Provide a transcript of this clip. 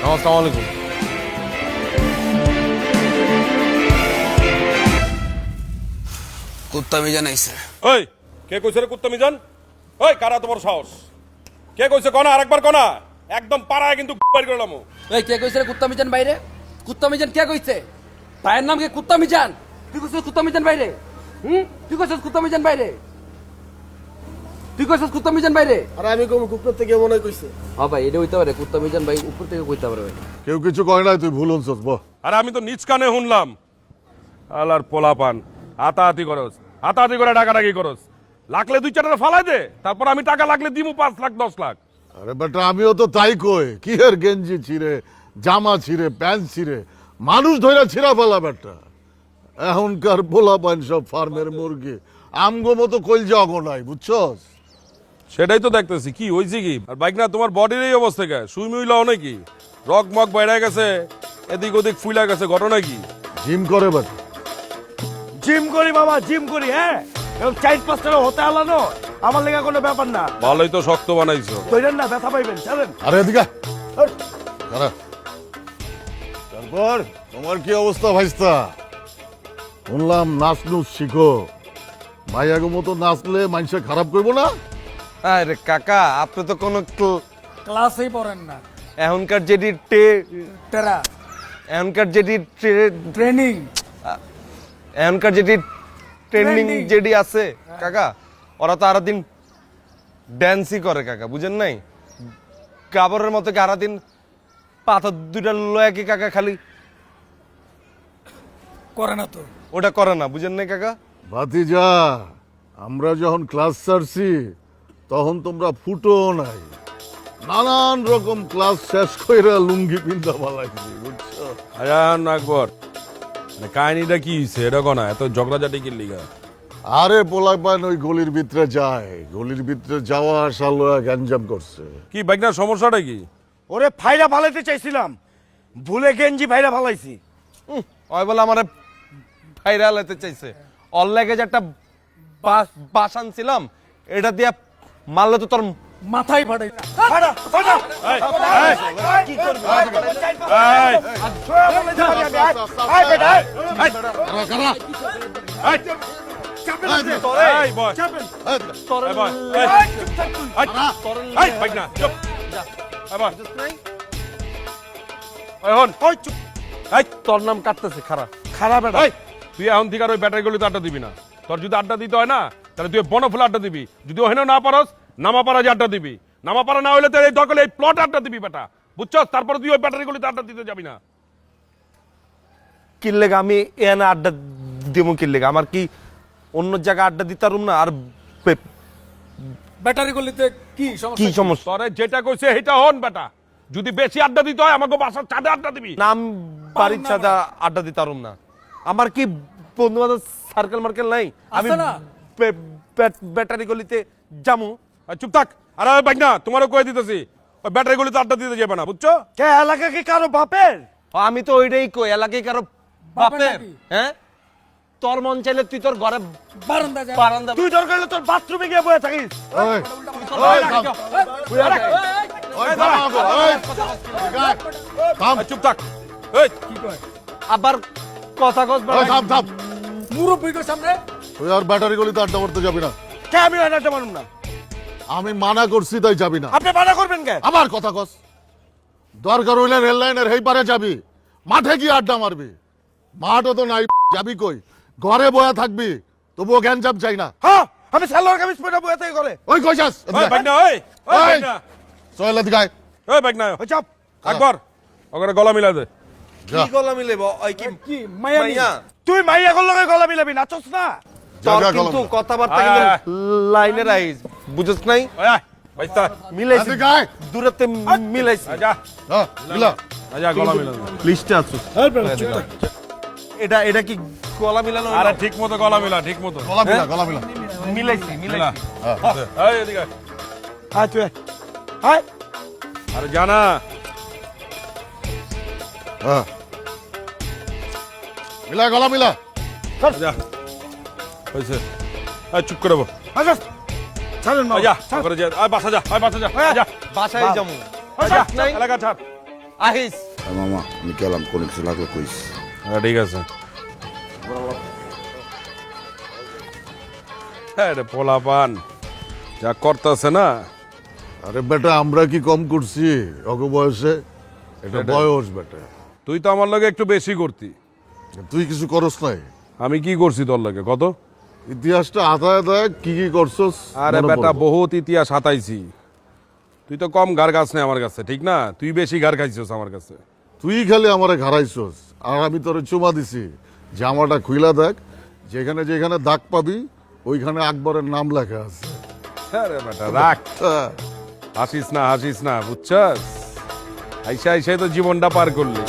আসসালামু আলাইকুম। কুত্তা মিজান আইছে। ওই কে কইছে রে কুত্তা মিজান? ওই কারা তোমার সাহস? কে কইছে কনা? আরেকবার কনা, একদম পাড়ায় কিন্তু বাইর করলাম। এই কে কইছে রে কুত্তা মিজান বাইরে? কুত্তা মিজান কে কইছে? ভাইয়ের নাম কি কুত্তা মিজান? তুই কইছিস কুত্তা মিজান বাইরে? তুই কইছিস কুত্তা মিজান বাইরে? তুই কইছিস কুত্তা মিজান বাইরে? আর আমি কোন কুকুর থেকে মনে কইছে? হ্যাঁ ভাই, এটা হইতে পারে কুত্তা মিজান ভাই উপর থেকে কইতে পারে ভাই। কেউ কিছু কয় নাই, তুই ভুল হচ্ছস। আরে আমি তো নিজ কানে শুনলাম। আলার পোলাপান হাতাহাতি করস, হাতাহাতি করে ডাকাডাকি করস। লাগলে 2-4টা ফালাই দে, তারপর আমি টাকা লাগলে দিমু 5 লাখ 10 লাখ। আরে বেটা, আমিও তো তাই কই। কি এর গেঞ্জি ছিঁড়ে, জামা ছিঁড়ে, প্যান্ট ছিঁড়ে, মানুষ ধইরা ছিঁড়া ফেলা বেটা। এখনকার পোলাপান সব ফার্মের মুরগি, আমগো মতো কইলজা অগো নাই, বুঝছস? সেটাই তো দেখতেছি। কি হইছে কি? আর বাইক না তোমার বডির এই অবস্থা কে? সুই মুইলাও নাকি? রক মক বাইরে গেছে, এদিক ওদিক ফুইলা গেছে, ঘটনা কি? জিম করে বেটা। জিম করি বাবা, জিম করি। হ্যাঁ, এরকম 4-5 টাকা হতে আলানো আমার লেগে কোনো ব্যাপার না। ভালোই তো শক্ত বানাইছো। তৈরেন না, ব্যথা পাইবেন। চলেন। আরে এদিকে দাঁড়া। তারপর তোমার কি অবস্থা ভাইস্তা? শুনলাম নাচ নুচ শিখো। ভাইয়াগো মতো নাচলে মানুষে খারাপ করবো না? আরে কাকা, আপনি তো কোনো ক্লাসেই পড়েন না। এখনকার টেরা এখনকার ট্রেনিং এখনকার ট্রেন্ডিং যেটি আছে কাকা, ওরা তো আরো দিন ড্যান্সই করে কাকা, বুঝেন নাই? কাবরের মতো কি আরো দিন পাথর 2টা লয়া কি কাকা খালি করে না তো। ওটা করে না, বুঝেন নাই কাকা? ভাতিজা, আমরা যখন ক্লাস ছাড়ছি তখন তোমরা ফুটো নাই। নানান রকম ক্লাস শেষ কইরা লুঙ্গি পিন্ধা পালাইছি, বুঝছো? আয়ান আকবর, কাহিনীটা কি হইছে এটা কোনা? এত ঝগড়াঝাটি কি লিগা? আরে পোলাপান ওই গলির ভিতরে যায়, গলির ভিতরে যাওয়া আসা লয়া গ্যাঞ্জাম করছে। কি বাইক না সমস্যাটা কি? ওরে ফাইরা ফালাইতে চাইছিলাম, ভুলে গেঞ্জি ফাইরা ফালাইছি। ওই বলে আমার ভাইরাল হতে চাইছে। ওর লেগে যে একটা বাস আনছিলাম, এটা দিয়ে মারলে তো তোর মাথায় ফাটাই। ফাটা ফাটা। কি করবি? আয় বেটা, এই বয়, এই বয়, এই বাইক না চুপ। এই বয়, ওই হন, ওই চুপ। এই তোর নাম কাটতেছে খারাপ। খারাপ বেটা। এই তুই এখন থেকে আর ওই ব্যাটারি গুলিতে আড্ডা দিবি না। তোর যদি আড্ডা দিতে হয় না, তাহলে তুই বনফুলে আড্ডা দিবি। যদি ওখানেও না পারস, নামাপাড়া যে আড্ডা দিবি। নামাপাড়া না হইলে তো এই দরকার এই প্লট আড্ডা দিবি বেটা, বুঝছস? তারপরে তুই ওই ব্যাটারি গুলিতে আড্ডা দিতে যাবি না। কি লেগে আমি এনে আড্ডা দিব? কি লেগে আমার কি অন্য জায়গায় আড্ডা দিতারুম না? আর ব্যাটারি গলিতে কি কি সমস্যা? তোরে যেটা কইছে সেটা হন বেটা। যদি বেশি আড্ডা দিতে হয় আমাকে বাসার ছাদে আড্ডা দিবি। নাম বাড়ির সাথে আড্ডা দিতারুম না। আমার কি বন্ধু বান্ধব সার্কেল মার্কেল নাই? আমি আছে না? ব্যাটারি গলিতে যামু। আর চুপ থাক। আর ওই বাইক না তোমারও কয়ে দিতেছি, ওই ব্যাটারি গুলিতে আড্ডা দিতে যাবে না, বুঝছো? কে এলাকা কি কারো বাপের? আমি তো ওইটাই কই, এলাকায় কারো বাপের। হ্যাঁ, তোর মন চাইলে তুই তোর ঘরে বারান্দা যা। বারান্দা। তুই দরকার হলে তোর বাথরুমে গিয়ে বসে থাকিস। ওই, ওই, থাম। ওই, থাম আগো, ওই, থাম। আর চুপ থাক। এই কি কয়? আবার কথা কস ওই, থাম, থাম। মুরব্বিদের সামনে তুই আর ব্যাটারি গলিতে আড্ডা মারতে যাবি না। কে আমি আড্ডা মারুম না? আমি মানা করছি তাই যাবি না। আপনি মানা করবেন কে? আবার কথা কস। দরকার হইলে রেল লাইনের হেই পারে যাবি, মাঠে গিয়ে আড্ডা মারবি। মাঠও তো নাই, যাবি কই? ঘরে বয়া থাকবি, তবুও গ্যাঞ্জাম চাই না। হ্যাঁ, আমি সালোয়ার কামিজ পরে বসে থাকি ঘরে। ওই কইছাস? ওই বাইক না, ওই ওই ওই, বাইক না, সোহেল এদিকে আয়। ওই বাইক না, ওই চাপ। আকবর ওখানে গলা মিলা দে। যা, কি গলা মিলেব? ওই কি কি মায়ামি? মাইয়া? তুই মাইয়া কোন লগে গলা মিলাবি, নাচস না? যা, তোর যা, কিন্তু গলা মিলা। কথাবার্তা আয়, কিন্তু আয়। লাইনের আইস, বুঝছ নাই? ওই আয় বাইস্তা, মিলাইছি, এদিকে আয়। দূরত্বে মিলাইছি। আয় যা, যা, মিলা। আয় যা গলা মিলা দে। লিস্টে আছো। এটা কি গলা মিলানো? আরে ঠিক মতো গলা মিলা, ঠিক মতো গলা মিলা, গলা মিলা। মিলাইছি মিলা। মিলাইছি। এই এদিকে আয়। আয় তুই আয়। আয়। আরে জানা হ্যাঁ, মিলা, গলা মিলা। যা হইছে। এই চুপ করে বল। আচ্ছা, ছাড়েন না। আয় যা, করে যা, আয় বাসা যা, আয় বাসা যা, আয় যা, বাসায় যাবো। আয় যা, নাই? এলাকা ছাড়। আহিস। মামা আমি গেলাম, কোনো কিছু লাগলে কইস। হ্যাঁ ঠিক আছে। হ্যাঁ রে পোলাপান যা করতেছে না। আরে বেটা আমরা কি কম করছি অগ বয়সে? এটা বয়স বেটা। তুই তো আমার লগে একটু বেশি করতি। তুই কিছু করস নাই? আমি কি করছি তোর লগে কত? ইতিহাসটা আদায় দেয় কি কি করছস। আরে মনে বেটা পড়বে। বহুত ইতিহাস হাতাইছি। তুই তো কম গার গাছ নেই আমার কাছে, ঠিক না? তুই বেশি গার খাইছিস আমার কাছে। তুই খালি আমারে ঘাড়াইছস আর আমি তোরে চুমা দিছি। জামাটা খুইলা দেখ, যেখানে যেখানে দাগ পাবি ওইখানে আকবরের নাম লেখা আছে। আরে বেটা রাখ, হ্যাঁ। হাসিস না বুঝছস? আইসা আইসাই তো জীবনটা পার করলি।